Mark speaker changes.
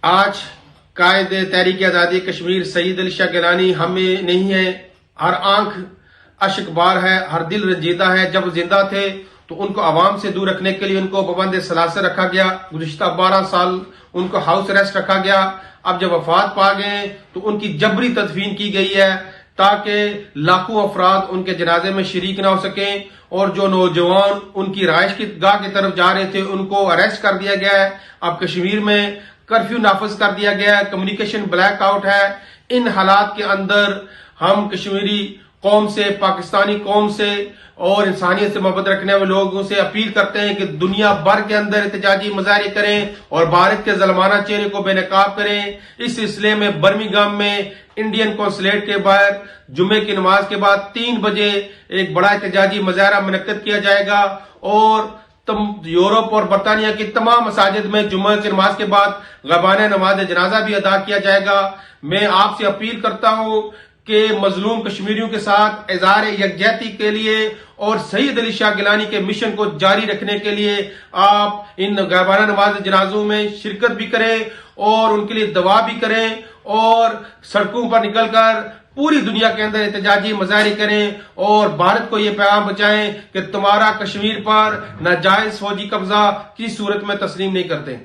Speaker 1: آج قائد تحریک آزادی کشمیر سعید علی شاہ گیلانی ہمیں نہیں ہے، ہر آنکھ اشک بار ہے، ہر دل رنجیدہ ہے۔ جب زندہ تھے تو ان کو عوام سے دور رکھنے کے لیے ان کو پابند سلاسل رکھا گیا، گزشتہ 12 سال ان کو ہاؤس اریسٹ رکھا گیا۔ اب جب وفات پا گئے تو ان کی جبری تدفین کی گئی ہے تاکہ لاکھوں افراد ان کے جنازے میں شریک نہ ہو سکیں، اور جو نوجوان ان کی رہائش کی گاہ کی طرف جا رہے تھے ان کو اریسٹ کر دیا گیا ہے۔ اب کشمیر میں کرفیو نافذ کر دیا گیا ہے، کمیونیکیشن بلیک آؤٹ ہے۔ ان حالات کے اندر ہم کشمیری قوم سے، پاکستانی قوم سے اور انسانیت سے محبت رکھنے والے لوگوں سے اپیل کرتے ہیں کہ دنیا بھر کے اندر احتجاجی مظاہرے کریں اور بھارت کے ظلمانہ چہرے کو بے نقاب کریں۔ اس سلسلے میں برمنگھم میں انڈین قونصلیٹ کے باہر جمعے کی نماز کے بعد 3 بجے ایک بڑا احتجاجی مظاہرہ منعقد کیا جائے گا، اور یورپ اور برطانیہ کی تمام مساجد میں جمعہ کی نماز کے بعد غائبانہ نماز جنازہ بھی ادا کیا جائے گا۔ میں آپ سے اپیل کرتا ہوں کہ مظلوم کشمیریوں کے ساتھ اظہار یکجہتی کے لیے اور سعید علی شاہ گیلانی کے مشن کو جاری رکھنے کے لیے آپ ان غائبانہ نماز جنازوں میں شرکت بھی کریں اور ان کے لیے دعا بھی کریں، اور سڑکوں پر نکل کر پوری دنیا کے اندر احتجاجی مظاہرے کریں اور بھارت کو یہ پیغام بچائیں کہ تمہارا کشمیر پر ناجائز فوجی قبضہ کسی صورت میں تسلیم نہیں کرتے۔